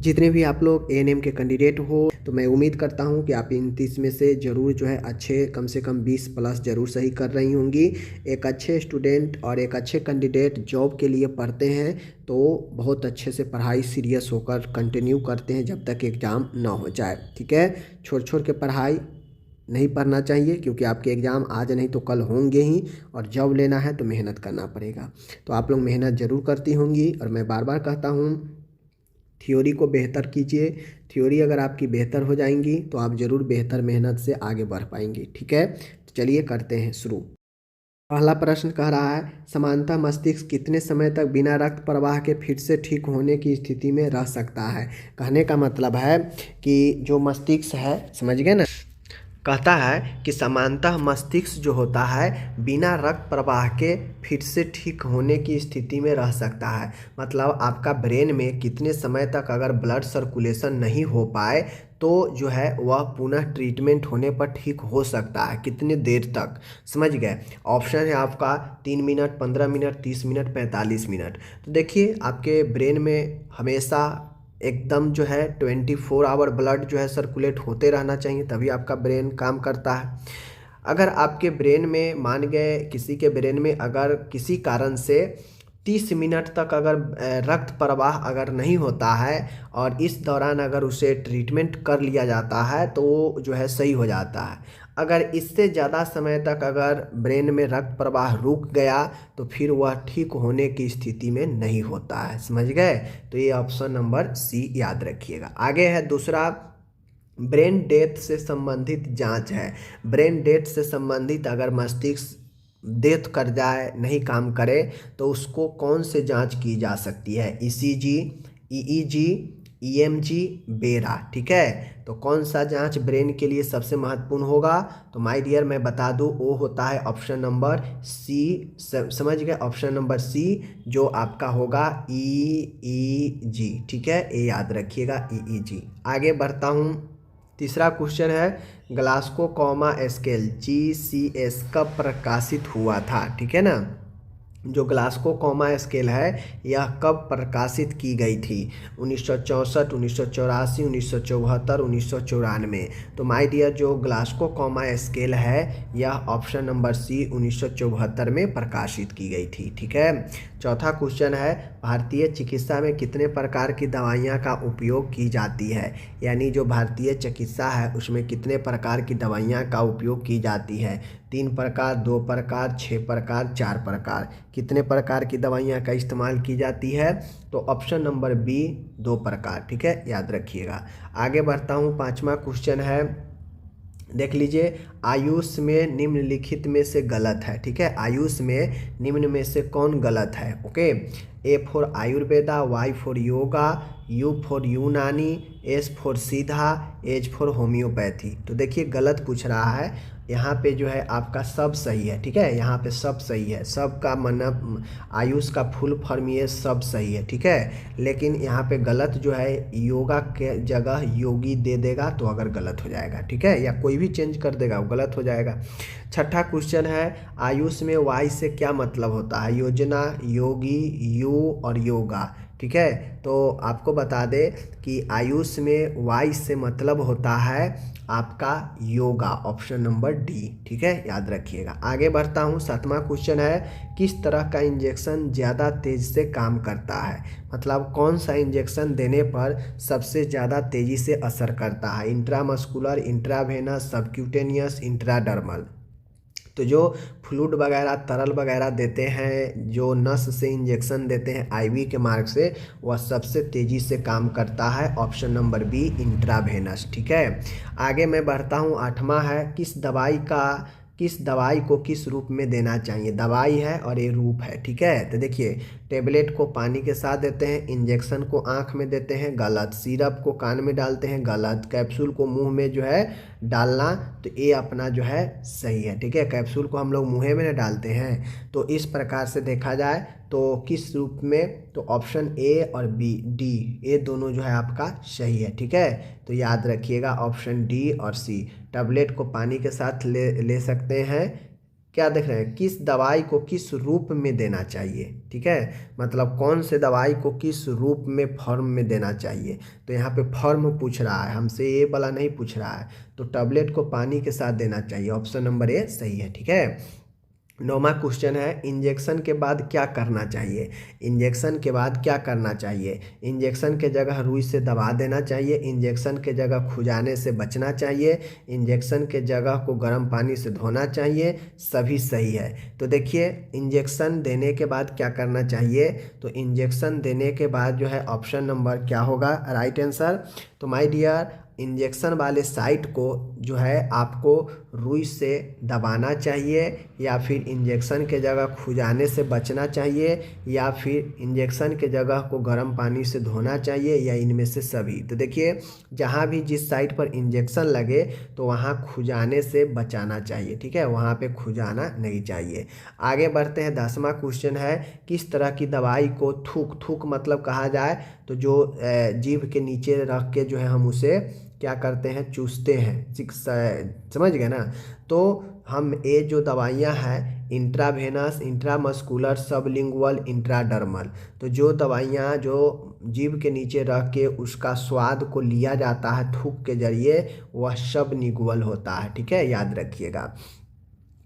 जितने भी आप लोग एएनएम के कैंडिडेट हो, तो मैं उम्मीद करता हूं कि आप इन 30 में से ज़रूर जो है अच्छे कम से कम 20 प्लस ज़रूर सही कर रही होंगी। एक अच्छे स्टूडेंट और एक अच्छे कैंडिडेट जॉब के लिए पढ़ते हैं तो बहुत अच्छे से पढ़ाई सीरियस होकर कंटिन्यू करते हैं जब तक एग्ज़ाम ना हो जाए। ठीक है, छोड़ छोड़ के पढ़ाई नहीं पढ़ना चाहिए, क्योंकि आपके एग्ज़ाम आज नहीं तो कल होंगे ही, और जॉब लेना है तो मेहनत करना पड़ेगा। तो आप लोग मेहनत ज़रूर करती होंगी, और मैं बार बार कहता हूँ थ्योरी को बेहतर कीजिए। थ्योरी अगर आपकी बेहतर हो जाएंगी तो आप ज़रूर बेहतर मेहनत से आगे बढ़ पाएंगी। ठीक है, तो चलिए करते हैं शुरू। पहला प्रश्न कह रहा है, सामान्यतः मस्तिष्क कितने समय तक बिना रक्त प्रवाह के फिर से ठीक होने की स्थिति में रह सकता है। कहने का मतलब है कि जो मस्तिष्क है, समझ गए ना, कहता है कि सामान्यतः मस्तिष्क जो होता है बिना रक्त प्रवाह के फिर से ठीक होने की स्थिति में रह सकता है। मतलब आपका ब्रेन में कितने समय तक अगर ब्लड सर्कुलेशन नहीं हो पाए तो जो है वह पुनः ट्रीटमेंट होने पर ठीक हो सकता है, कितने देर तक, समझ गए। ऑप्शन है आपका 3 मिनट, 15 मिनट, 30 मिनट, 45 मिनट। तो देखिए आपके ब्रेन में हमेशा एकदम जो है 24 आवर ब्लड जो है सर्कुलेट होते रहना चाहिए, तभी आपका ब्रेन काम करता है। अगर आपके ब्रेन में, मान गए किसी के ब्रेन में अगर किसी कारण से 30 मिनट तक अगर रक्त प्रवाह अगर नहीं होता है और इस दौरान अगर उसे ट्रीटमेंट कर लिया जाता है तो वो जो है सही हो जाता है। अगर इससे ज़्यादा समय तक अगर ब्रेन में रक्त प्रवाह रुक गया तो फिर वह ठीक होने की स्थिति में नहीं होता है, समझ गए। तो ये ऑप्शन नंबर सी याद रखिएगा। आगे है दूसरा, ब्रेन डेथ से संबंधित जांच है। ब्रेन डेथ से संबंधित अगर मस्तिष्क डेथ कर जाए, नहीं काम करे, तो उसको कौन से जांच की जा सकती है। ईसीजी, ईईजी, ईएमजी, बेरा। ठीक है, तो कौन सा जांच ब्रेन के लिए सबसे महत्वपूर्ण होगा, तो माय डियर मैं बता दूं वो होता है ऑप्शन नंबर सी। समझ गए, ऑप्शन नंबर सी जो आपका होगा ईईजी। ठीक है, ये याद रखिएगा, ईईजी। आगे बढ़ता हूँ, तीसरा क्वेश्चन है, ग्लास्को कॉमा स्केल GCS कब प्रकाशित हुआ था। ठीक है ना, जो ग्लास्को कॉमा स्केल है यह कब प्रकाशित की गई थी। 1964, 1984, 1974, 1994। तो माय डियर जो ग्लास्को कॉमा स्केल है यह ऑप्शन नंबर सी 1974 में प्रकाशित की गई थी। ठीक है, चौथा क्वेश्चन है, भारतीय चिकित्सा में कितने प्रकार की दवाइयाँ का उपयोग की जाती है। यानी जो भारतीय चिकित्सा है उसमें कितने प्रकार की दवाइयाँ का उपयोग की जाती है। 3 प्रकार, 2 प्रकार, 6 प्रकार, 4 प्रकार। कितने प्रकार की दवाइयाँ का इस्तेमाल की जाती है, तो ऑप्शन नंबर बी 2 प्रकार। ठीक है, याद रखिएगा। आगे बढ़ता हूँ, पांचवा क्वेश्चन है, देख लीजिए, आयुष में निम्नलिखित में से गलत है। ठीक है, आयुष में निम्न में से कौन गलत है। Okay, A for Ayurveda, Y for yoga, U for Unani, S for Siddha, H for homeopathy. तो देखिए गलत पूछ रहा है, यहाँ पे जो है आपका सब सही है। ठीक है, यहाँ पे सब सही है, सब का मतलब आयुष का फुल फॉर्म ये सब सही है। ठीक है, लेकिन यहाँ पे गलत जो है योगा के जगह योगी दे देगा तो अगर गलत हो जाएगा। ठीक है, या कोई भी चेंज कर देगा वो गलत हो जाएगा। छठा क्वेश्चन है, आयुष में वाई से क्या मतलब होता है। योजना, योगी, यू और योगा। ठीक है, तो आपको बता दें कि आयुष में वाई से मतलब होता है आपका योगा, ऑप्शन नंबर डी। ठीक है, याद रखिएगा। आगे बढ़ता हूँ, 7वां क्वेश्चन है, किस तरह का इंजेक्शन ज़्यादा तेज से काम करता है। मतलब कौन सा इंजेक्शन देने पर सबसे ज़्यादा तेज़ी से असर करता है। Intramuscular, intravenous, subcutaneous, intradermal. तो जो फ्लूइड वगैरह, तरल वगैरह देते हैं, जो नस से इंजेक्शन देते हैं आईवी के मार्ग से, वह सबसे तेज़ी से काम करता है, ऑप्शन नंबर बी इंट्रावेनस। ठीक है, आगे मैं बढ़ता हूँ, 8वां है, किस दवाई को किस रूप में देना चाहिए। दवाई है और ये रूप है। ठीक है, तो देखिए, टेबलेट को पानी के साथ देते हैं, इंजेक्शन को आँख में देते हैं, गलत। सिरप को कान में डालते हैं, गलत। कैप्सूल को मुंह में जो है डालना, तो ये अपना जो है सही है। ठीक है, कैप्सूल को हम लोग मुँह में ना डालते हैं। तो इस प्रकार से देखा जाए तो किस रूप में, तो ऑप्शन ए और बी, डी, ये दोनों जो है आपका सही है। ठीक है, तो याद रखिएगा ऑप्शन डी और सी। टैबलेट को पानी के साथ ले सकते हैं, क्या देख रहे हैं, किस दवाई को किस रूप में देना चाहिए, ठीक है, मतलब कौन से दवाई को किस रूप में फॉर्म में देना चाहिए। तो यहाँ पे फॉर्म पूछ रहा है हमसे, ये वाला नहीं पूछ रहा है। तो टैबलेट को पानी के साथ देना चाहिए, ऑप्शन नंबर ए सही है, ठीक है। 9वां क्वेश्चन है, इंजेक्शन के बाद क्या करना चाहिए। इंजेक्शन के बाद क्या करना चाहिए। इंजेक्शन के जगह रुई से दबा देना चाहिए, इंजेक्शन के जगह खुजाने से बचना चाहिए, इंजेक्शन के जगह को गर्म पानी से धोना चाहिए, सभी सही है। तो देखिए इंजेक्शन देने के बाद क्या करना चाहिए, तो इंजेक्शन देने के बाद जो है ऑप्शन नंबर क्या होगा राइट आंसर। तो माय डियर, इंजेक्शन वाले साइट को जो है आपको रुई से दबाना चाहिए, या फिर इंजेक्शन के जगह खुजाने से बचना चाहिए, या फिर इंजेक्शन के जगह को गर्म पानी से धोना चाहिए, या इनमें से सभी। तो देखिए जहाँ भी जिस साइट पर इंजेक्शन लगे तो वहाँ खुजाने से बचाना चाहिए, ठीक है, वहाँ पे खुजाना नहीं चाहिए। आगे बढ़ते हैं, 10वां क्वेश्चन है, किस तरह की दवाई को थूक, थूक मतलब कहा जाए तो जो जीभ के नीचे रख के जो है हम उसे क्या करते हैं, चूसते हैं, समझ गए ना। तो हम ये जो दवाइयाँ हैं इंट्रावेनस, इंट्रामस्कुलर, सबलिंगुअल, इंट्राडर्मल, तो जो दवाइयाँ जो जीभ के नीचे रख के उसका स्वाद को लिया जाता है थूक के जरिए, वह सबलिंगुअल होता है, ठीक है, याद रखिएगा।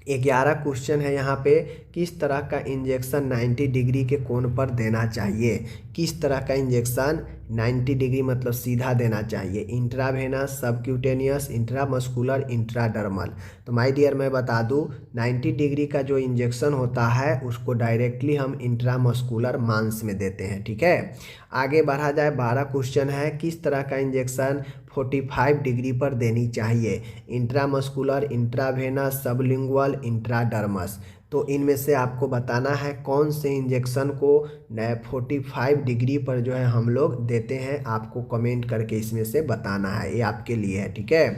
11 क्वेश्चन है यहाँ पे, किस तरह का इंजेक्शन 90 डिग्री के कोण पर देना चाहिए। किस तरह का इंजेक्शन 90 डिग्री मतलब सीधा देना चाहिए, इंट्रावेनस, सबक्यूटेनियस, इंट्रामस्कुलर, इंट्राडर्मल। तो माय डियर मैं बता दूं 90 डिग्री का जो इंजेक्शन होता है उसको डायरेक्टली हम इंट्रामस्कुलर मांस में देते हैं, ठीक है। आगे बढ़ा जाए, 12 क्वेश्चन है, किस तरह का इंजेक्शन 45 डिग्री पर देनी चाहिए, इंट्रामस्कुलर, इंट्रावेनस, सबलिंगुअल, इंट्राडर्मस। तो इनमें से आपको बताना है कौन से इंजेक्शन को 45 डिग्री पर जो है हम लोग देते हैं, आपको कमेंट करके इसमें से बताना है, ये आपके लिए है, ठीक है।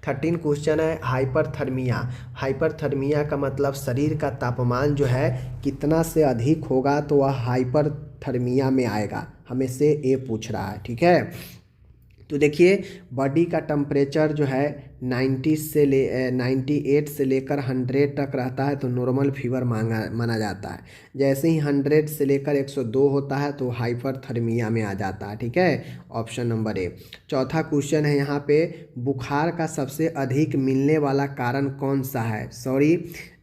13 क्वेश्चन है, हाइपरथर्मिया। हाइपरथर्मिया का मतलब शरीर का तापमान जो है कितना से अधिक होगा तो वह हाइपरथर्मिया में आएगा, हमें से ये पूछ रहा है, ठीक है। तो देखिए बॉडी का टेम्परेचर जो है 98 से लेकर 100 तक रहता है तो नॉर्मल फीवर माना जाता है। जैसे ही 100 से लेकर 102 होता है तो हाइपरथर्मिया में आ जाता है, ठीक है, ऑप्शन नंबर ए। चौथा क्वेश्चन है यहाँ पे, बुखार का सबसे अधिक मिलने वाला कारण कौन सा है,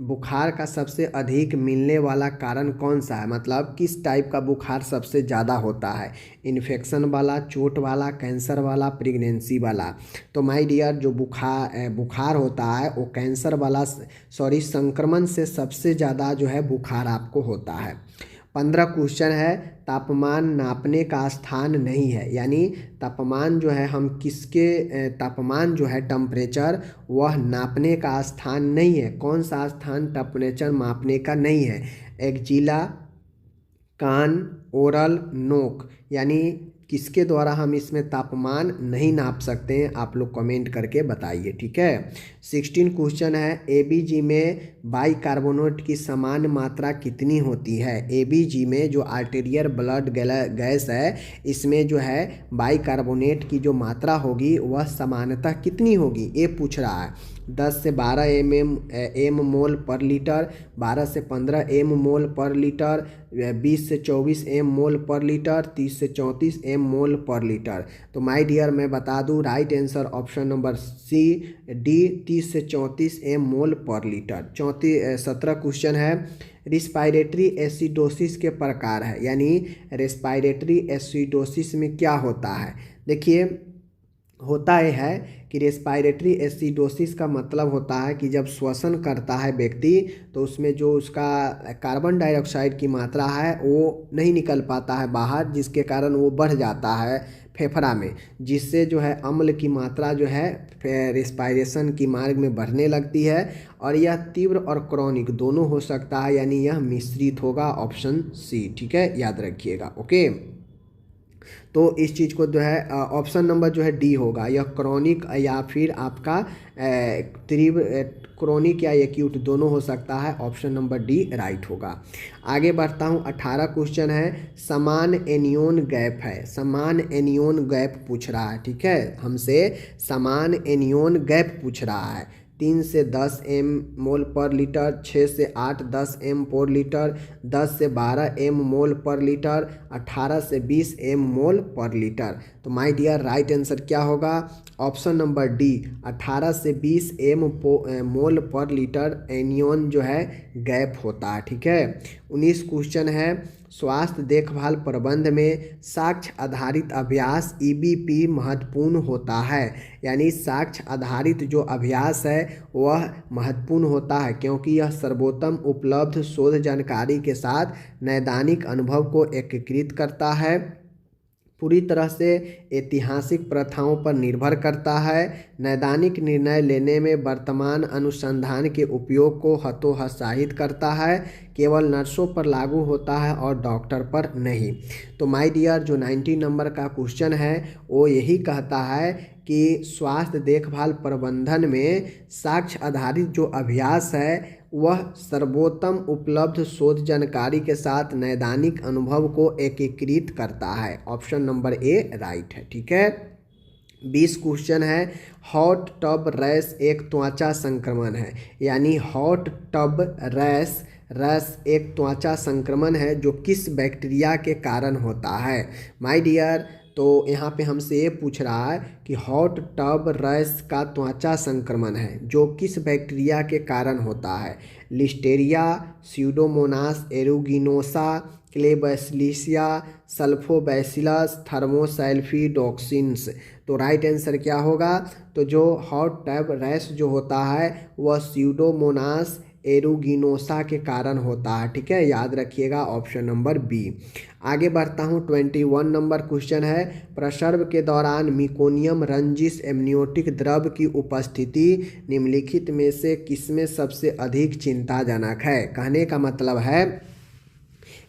बुखार का सबसे अधिक मिलने वाला कारण कौन सा है, मतलब किस टाइप का बुखार सबसे ज़्यादा होता है, इन्फेक्शन वाला, चोट वाला, कैंसर वाला, प्रेगनेंसी वाला। तो माय डियर जो बुखार होता है वो कैंसर वाला संक्रमण से सबसे ज़्यादा जो है बुखार आपको होता है। 15 क्वेश्चन है, तापमान नापने का स्थान नहीं है, यानी तापमान जो है हम किसके तापमान जो है टेम्परेचर वह नापने का स्थान नहीं है। कौन सा स्थान टेम्परेचर मापने का नहीं है, एक्जिला, कान, ओरल, नोक, यानी किसके द्वारा हम इसमें तापमान नहीं नाप सकते हैं, आप लोग कमेंट करके बताइए, ठीक है। 16 क्वेश्चन है, एबीजी में बाइकार्बोनेट की समान मात्रा कितनी होती है। एबीजी में जो आर्टेरियल ब्लड गैस है इसमें जो है बाइकार्बोनेट की जो मात्रा होगी वह समानतः कितनी होगी, ये पूछ रहा है। 10 से 12 एम मोल पर लीटर, 12 से 15 एम मोल पर लीटर, 20 से 24 एम मोल पर लीटर, 30 से 34 एम मोल पर लीटर। तो माय डियर मैं बता दूं right answer option number C D, 30 से 34 M mole per litre. 17 question है, रिस्पायरेटरी एसिडोसिस के प्रकार है, यानी रेस्पायरेटरी एसिडोसिस में क्या होता है। देखिए होता यह है कि रेस्पायरेटरी एसिडोसिस का मतलब होता है कि जब श्वसन करता है व्यक्ति तो उसमें जो उसका कार्बन डाइऑक्साइड की मात्रा है वो नहीं निकल पाता है बाहर, जिसके कारण वो बढ़ जाता है फेफड़ा में, जिससे जो है अम्ल की मात्रा जो है रेस्पायरेशन की मार्ग में बढ़ने लगती है, और यह तीव्र और क्रॉनिक दोनों हो सकता है, यानी यह मिश्रित होगा, ऑप्शन सी, ठीक है, याद रखिएगा, ओके। तो इस चीज़ को जो है ऑप्शन नंबर जो है डी होगा, यह क्रॉनिक या फिर आपका तीव्र क्रॉनिक या एक्यूट दोनों हो सकता है, ऑप्शन नंबर डी राइट होगा। आगे बढ़ता हूँ, 18 क्वेश्चन है, समान एनियन गैप है, समान एनियन गैप पूछ रहा है, ठीक है, हमसे समान एनियन गैप पूछ रहा है। 3 से 10 एम मोल पर लीटर, 6 से 8-10 एम पर लीटर, 10 से 12 एम मोल पर लीटर, 18 से 20 एम मोल पर लीटर। तो माय डियर राइट आंसर क्या होगा? ऑप्शन नंबर डी, 18 से 20 M mole per litre anion जो है गैप होता है। ठीक है। 19 क्वेश्चन है, स्वास्थ्य देखभाल प्रबंध में साक्ष्य आधारित अभ्यास EBP महत्वपूर्ण होता है। यानी साक्ष्य आधारित जो अभ्यास है वह महत्वपूर्ण होता है क्योंकि यह सर्वोत्तम उपलब्ध शोध जानकारी के साथ नैदानिक अनुभव को एकीकृत करता है, पूरी तरह से ऐतिहासिक प्रथाओं पर निर्भर करता है, नैदानिक निर्णय लेने में वर्तमान अनुसंधान के उपयोग को हतोत्साहित करता है, केवल नर्सों पर लागू होता है और डॉक्टर पर नहीं। तो माय डियर जो 90 नंबर का क्वेश्चन है वो यही कहता है कि स्वास्थ्य देखभाल प्रबंधन में साक्ष्य आधारित जो अभ्यास है वह सर्वोत्तम उपलब्ध शोध जानकारी के साथ नैदानिक अनुभव को एकीकृत करता है। ऑप्शन नंबर ए राइट है। ठीक है। 20 क्वेश्चन है, हॉट टब रैश एक त्वचा संक्रमण है। यानी हॉट टब रैश एक त्वचा संक्रमण है जो किस बैक्टीरिया के कारण होता है? माय डियर तो यहाँ पे हमसे ये पूछ रहा है कि हॉट टब रैश का त्वचा संक्रमण है जो किस बैक्टीरिया के कारण होता है? Listeria, Pseudomonas aeruginosa, Klebsiella, Sulfobacillus, thermosulfidooxidans. तो राइट आंसर क्या होगा? तो जो हॉट टब रैश जो होता है वह स्यूडोमोनास एरुगिनोसा के कारण होता है। ठीक है, याद रखिएगा ऑप्शन नंबर बी। आगे बढ़ता हूँ। 21 नंबर क्वेश्चन है, प्रसव के दौरान मिकोनियम रंजिश एमनियोटिक द्रव की उपस्थिति निम्नलिखित में से किसमें सबसे अधिक चिंताजनक है? कहने का मतलब है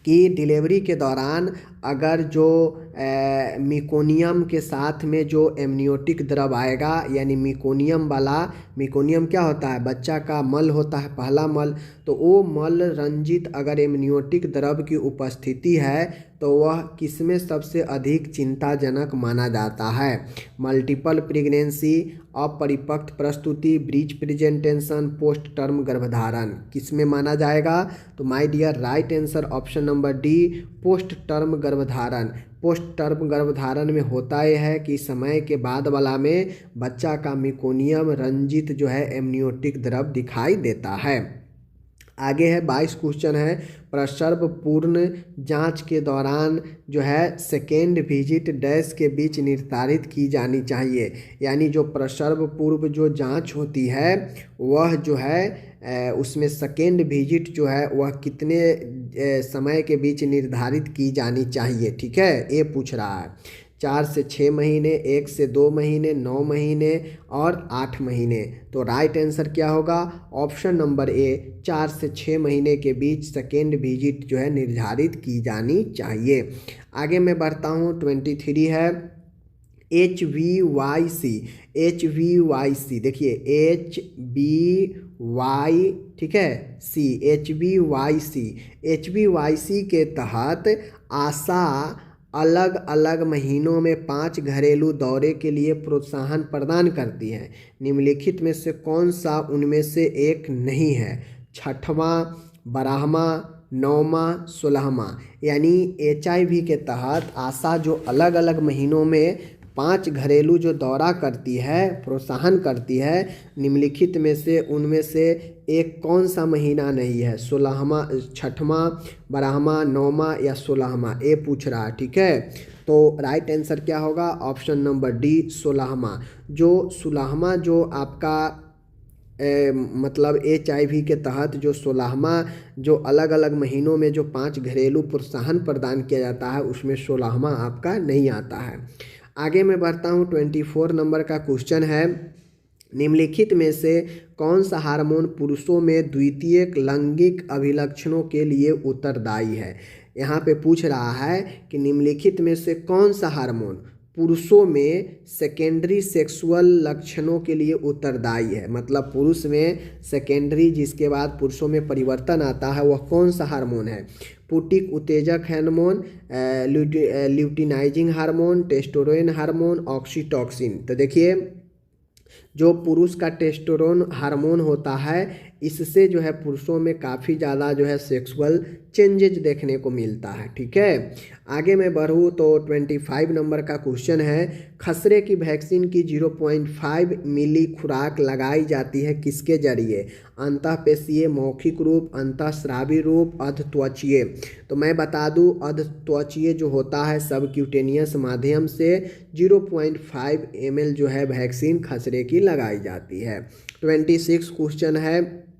कि डिलीवरी के दौरान अगर जो मिकोनियम के साथ में जो एमनियोटिक द्रव आएगा, यानी मिकोनियम क्या होता है? बच्चा का मल होता है, पहला मल। तो वो मल रंजित अगर एमनियोटिक द्रव की उपस्थिति है तो वह किसमें सबसे अधिक चिंताजनक माना जाता है? मल्टीपल प्रेगनेंसी, अपरिपक्व प्रस्तुति, ब्रीच प्रेजेंटेशन, पोस्ट टर्म गर्भधारण, किसमें माना जाएगा? तो my dear right answer option number D, post term गर्भधारण। पोस्ट टर्म गर्भधारण में होता यह है कि समय के बाद वाला में बच्चा का मिकोनियम रंजित जो है एमनियोटिक द्रव दिखाई देता है। आगे है 22 क्वेश्चन है, प्रसव पूर्ण जांच के दौरान जो है सेकेंड विजिट डैश के बीच निर्धारित की जानी चाहिए। यानी जो प्रसव पूर्व जो जांच होती है वह जो है उसमें सेकेंड विजिट जो है वह कितने समय के बीच निर्धारित की जानी चाहिए? ठीक है, ये पूछ रहा है। 4 से 6 महीने, 1 से 2 महीने, 9 महीने और 8 महीने। तो राइट आंसर क्या होगा? ऑप्शन नंबर ए, 4 से 6 महीने के बीच सेकेंड विजिट जो है निर्धारित की जानी चाहिए। आगे मैं बढ़ता हूँ। 23 है, HVYC। देखिए HBY, ठीक है, सी, HBYC के तहत आशा अलग अलग महीनों में 5 घरेलू दौरे के लिए प्रोत्साहन प्रदान करती है। निम्नलिखित में से कौन सा उनमें से एक नहीं है? 6वां, 12वां, 9वां, 16वां। यानी HIV के तहत आशा जो अलग अलग महीनों में 5 घरेलू जो दौरा करती है, प्रोत्साहन करती है, निम्नलिखित में से उनमें से एक कौन सा महीना नहीं है? 16वां, 6वां, 12वां, 9वां या 16वां? ये पूछ रहा है। ठीक है, तो राइट आंसर क्या होगा? ऑप्शन नंबर डी, 16वां। जो 16वां जो आपका मतलब HIV के तहत जो 16वां जो अलग अलग महीनों में जो 5 घरेलू प्रोत्साहन प्रदान किया जाता है उसमें 16वां आपका नहीं आता है। आगे मैं बढ़ता हूँ। 24 नंबर का क्वेश्चन है, निम्नलिखित में से कौन सा हार्मोन पुरुषों में द्वितीयक लैंगिक अभिलक्षणों के लिए उत्तरदायी है? यहाँ पे पूछ रहा है कि निम्नलिखित में से कौन सा हार्मोन पुरुषों में सेकेंडरी सेक्सुअल लक्षणों के लिए उत्तरदायी है। मतलब पुरुष में सेकेंडरी जिसके बाद पुरुषों में परिवर्तन आता है वह कौन सा हार्मोन है? पुटिक उत्तेजक hormone, luteinizing hormone, testosterone hormone, oxytocin. तो देखिए जो पुरुष का टेस्टोस्टेरोन हार्मोन होता है, इससे जो है पुरुषों में काफ़ी ज़्यादा जो है सेक्सुअल चेंजेज देखने को मिलता है। ठीक है, आगे मैं बढ़ूँ तो 25 नंबर का क्वेश्चन है, खसरे की वैक्सीन की 0.5 मिली खुराक लगाई जाती है किसके जरिए? अंतःपेशीय, मौखिक रूप, अंतःस्रावी रूप, अधत्वचीय। तो मैं बता दूं अधत्वचीय जो होता है सबक्यूटेनियस माध्यम से 0.5 ml जो है वैक्सीन खसरे की लगाई जाती है। 26 क्वेश्चन है,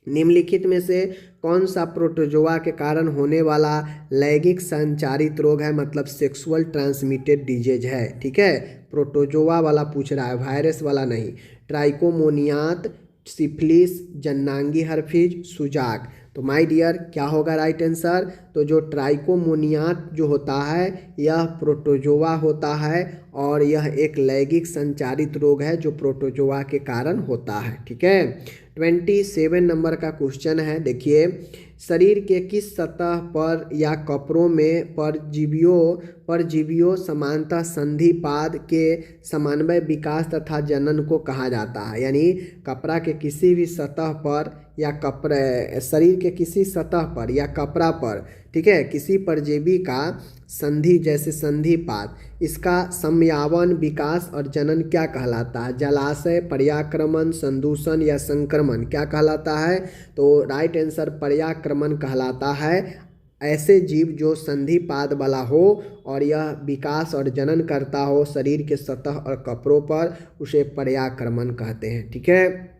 निम्नलिखित में से कौन सा प्रोटोजोआ के कारण होने वाला लैंगिक संचारित रोग है, मतलब सेक्सुअल ट्रांसमिटेड डिजीज है? ठीक है, प्रोटोजोआ वाला पूछ रहा है, वायरस वाला नहीं। ट्राइकोमोनियात, सिफिलिस, जन्नांगी हर्पिज, सुजाक। तो माय डियर क्या होगा राइट आंसर? तो जो ट्राइकोमोनियात जो होता है यह प्रोटोजोआ होता है और यह एक लैंगिक संचारित रोग है जो प्रोटोजोआ के कारण होता है। ठीक है, 27 नंबर का क्वेश्चन है, देखिए, शरीर के किस सतह पर या कपड़ों में परजीवियों समानता संधिपाद के समन्वय विकास तथा जनन को कहा जाता है? यानी कपड़ा के किसी भी सतह पर या शरीर के किसी सतह पर या कपड़ा पर, ठीक है, किसी परजीवी का संधि जैसे संधिपाद, इसका समयावन, विकास और जनन क्या कहलाता है? जलाशय, पर्याक्रमण, संदूषण या संक्रमण क्या कहलाता है? तो राइट आंसर पर्याक्रमण कहलाता है। ऐसे जीव जो संधिपाद वाला हो और यह विकास और जनन करता हो शरीर के सतह और कपड़ों पर, उसे पर्याक्रमण कहते हैं। ठीक है,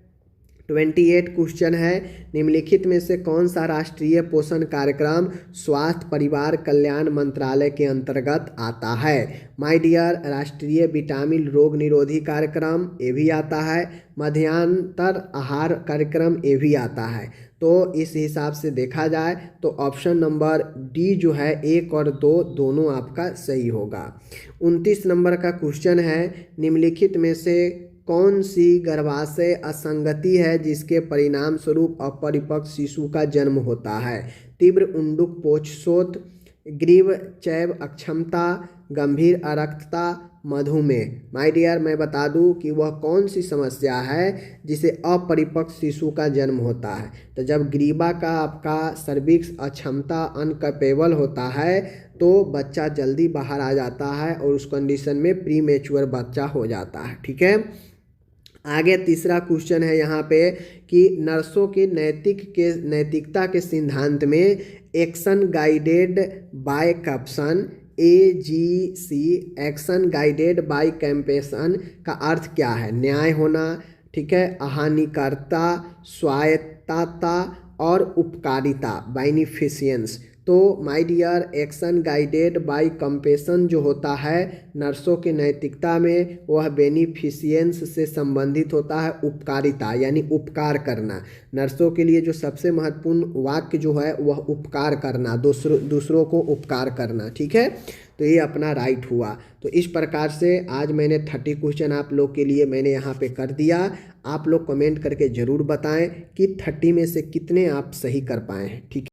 28 क्वेश्चन है, निम्नलिखित में से कौन सा राष्ट्रीय पोषण कार्यक्रम स्वास्थ्य परिवार कल्याण मंत्रालय के अंतर्गत आता है? माय डियर, राष्ट्रीय विटामिन रोग निरोधी कार्यक्रम ये भी आता है, मध्यांतर आहार कार्यक्रम ये भी आता है। तो इस हिसाब से देखा जाए तो ऑप्शन नंबर डी जो है 1 और 2 दोनों आपका सही होगा। 29 नंबर का क्वेश्चन है, निम्नलिखित में से कौन सी गर्भाशय असंगति है जिसके परिणाम स्वरूप अपरिपक्व शिशु का जन्म होता है? तीव्र उंडुक पोषशोथ, ग्रीव चैव अक्षमता, गंभीर अरक्तता, मधुमेह। माय डियर मैं बता दूं कि वह कौन सी समस्या है जिसे अपरिपक्व शिशु का जन्म होता है? तो जब ग्रीवा का आपका सर्विक्स अक्षमता अनकैपेबल होता है तो बच्चा जल्दी बाहर आ जाता है और उस कंडीशन में प्रीमेच्योर बच्चा हो जाता है। ठीक है, आगे तीसरा क्वेश्चन है यहाँ पे कि नर्सों की नैतिकता के सिद्धांत में action guided by compassion AGC action guided by compassion का अर्थ क्या है? न्याय होना, ठीक है, अहानिकरता, स्वायत्तता और उपकारिता, बेनिफिशियंस। तो my dear action guided by compassion जो होता है नर्सों की नैतिकता में वह बेनिफिशियंस से संबंधित होता है, उपकारिता यानी उपकार करना। नर्सों के लिए जो सबसे महत्वपूर्ण वाक्य जो है वह उपकार करना, दूसरों को उपकार करना। ठीक है, तो ये अपना राइट हुआ। तो इस प्रकार से आज मैंने 30 क्वेश्चन आप लोग के लिए मैंने यहाँ पे कर दिया। आप लोग कमेंट करके ज़रूर बताएं कि 30 में से कितने आप सही कर पाए हैं। ठीक है।